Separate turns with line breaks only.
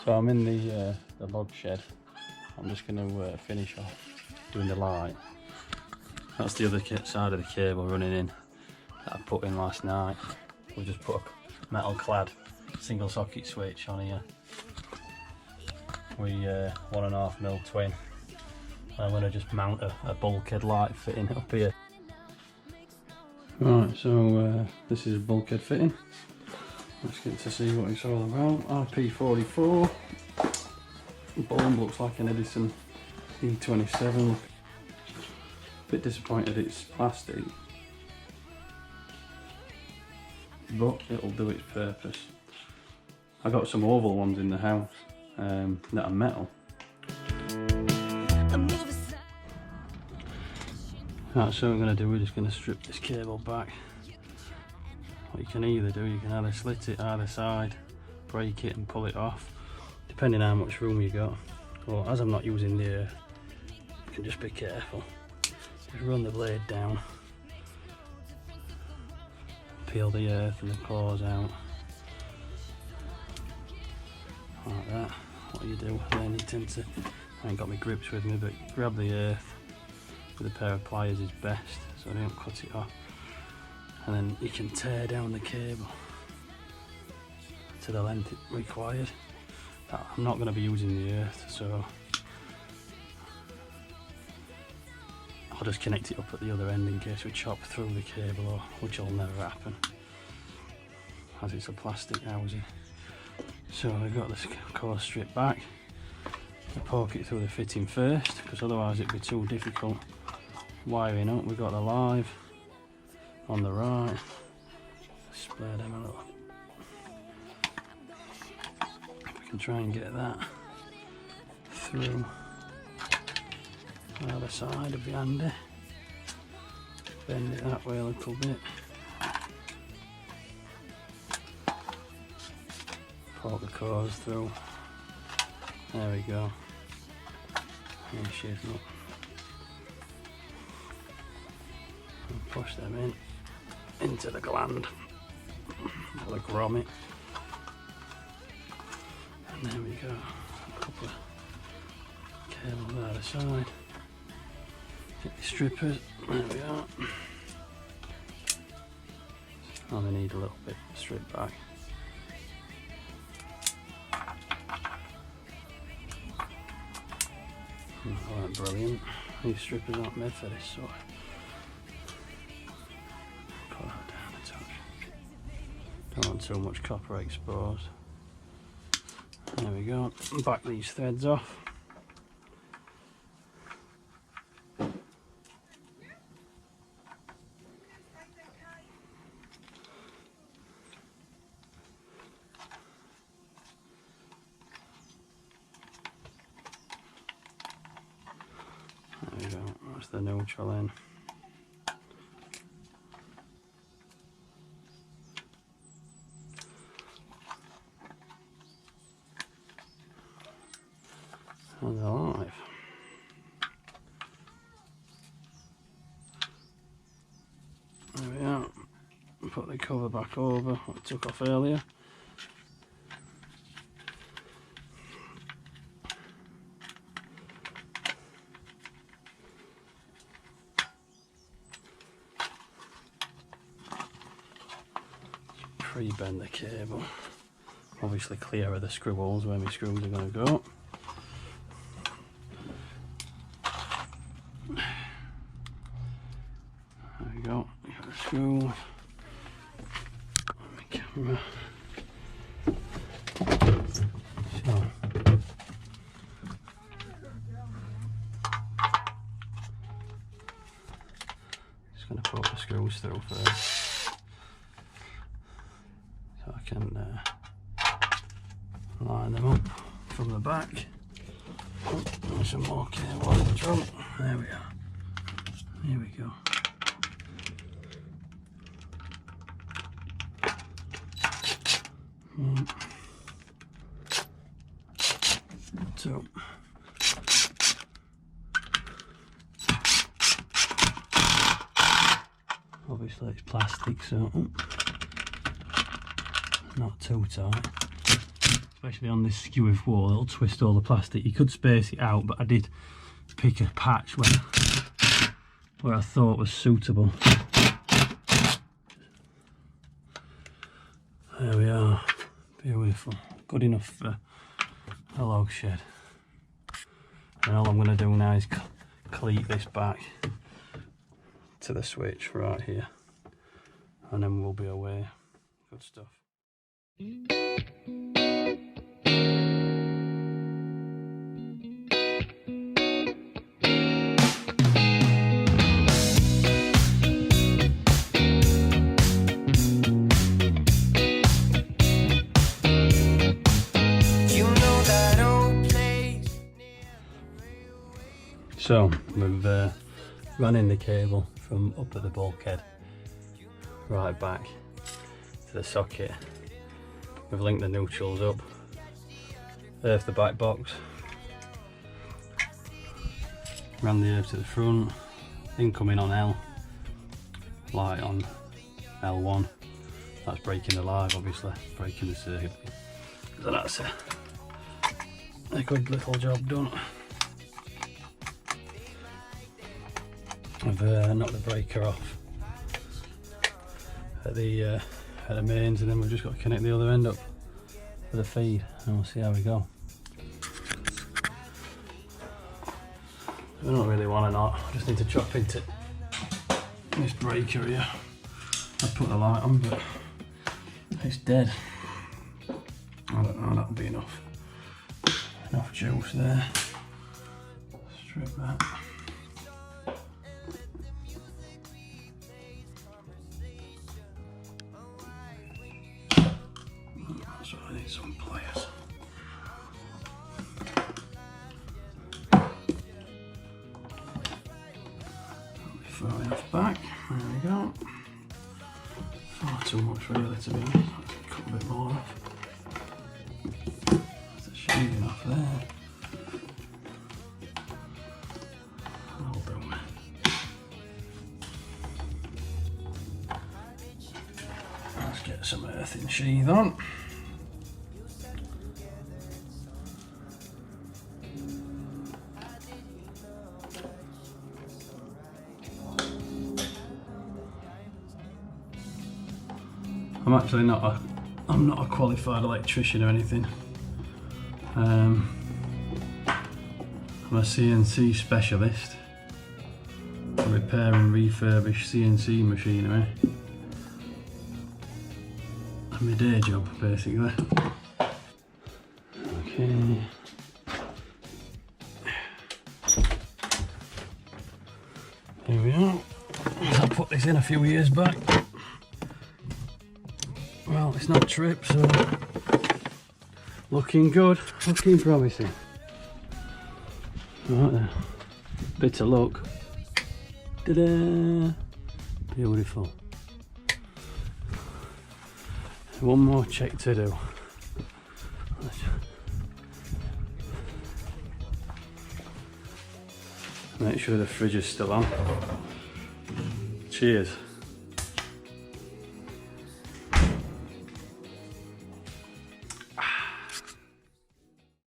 So I'm in the log shed. I'm just going to finish off doing the light. That's the other side of the cable running in that I put in last night. We just put a metal clad single socket switch on here. We 1.5mm twin. I'm going to just mount a bulkhead light fitting up here. Right, so this is a bulkhead fitting. Let's get to see what it's all about. IP44. The bulb looks like an Edison E27. Bit disappointed it's plastic, but it'll do its purpose. I got some oval ones in the house that are metal. Right, so what we're going to do, we're just going to strip this cable back. What you can either do, you can either slit it either side, break it and pull it off, depending on how much room you got. Or as I'm not using the earth, you can just be careful. Just run the blade down, peel the earth and the claws out, like that. What you do, then you tend to, I ain't got my grips with me, but grab the earth with a pair of pliers is best, so I don't cut it off. And then you can tear down the cable to the length it required. I'm not going to be using the earth, so I'll just connect it up at the other end in case we chop through the cable, or which will never happen as it's a plastic housing. So I've got this core stripped back. I poke it through the fitting first, because otherwise it'd be too difficult wiring up. We've got the live on the right. Spare them a little. If we can try and get that through the other side would be handy. Bend it that way a little bit. Poke the cores through. There we go. And shift up. And push them in into the gland, or the grommet. And there we go. A couple of cables either side. Get the strippers. There we are. Only need a little bit stripped back. That weren't brilliant. These strippers aren't made for this sort. Pull that down a touch. Don't want too much copper exposed. There we go. Back these threads off. There we go, that's the neutral end. And they're live. There we are. Put the cover back over what I took off earlier. Pre-bend the cable. Obviously clear of the screw holes where my screws are going to go. There we go. Got the screw. My camera. So. Just going to put the screws through first. So I can line them up from the back. Oh, there's some more cable on the drum. There we are. Here we go. One, two. Obviously it's plastic, so not too tight. especially on this skew of wool, it'll twist all the plastic. You could space it out, but I did pick a patch where I thought was suitable. There we are, beautiful, good enough for a log shed. And all I'm going to do now is cleat this back to the switch right here, and then we'll be away. Good stuff. So we've run in the cable from up at the bulkhead right back to the socket. We've linked the neutrals up. There's the back box. Ran the earth to the front. Incoming on L. Light on L1. That's breaking the live, obviously, breaking the circuit. So that's a good little job done. I've knocked the breaker off at the mains, and then we've just got to connect the other end up for the feed, and we'll see how we go. I don't really want to knot, I just need to chop into this breaker here. I put the light on, but it's dead. I don't know, that'll be enough. Enough juice there. Strip that. So I need some pliers. That'll be far enough back. There we go. Far too much really, to be honest. I'll cut a bit more off. There's the sheathing off there. That'll do. Let's get some earthing sheath on. I'm not a qualified electrician or anything. I'm a CNC specialist. I repair and refurbish CNC machinery. That's my day job, basically. Okay. Here we are. I put this in a few years back. Well, it's not tripped, so looking good, looking promising. Right there, bit of luck. Ta-da! Beautiful. One more check to do. Make sure the fridge is still on. Cheers.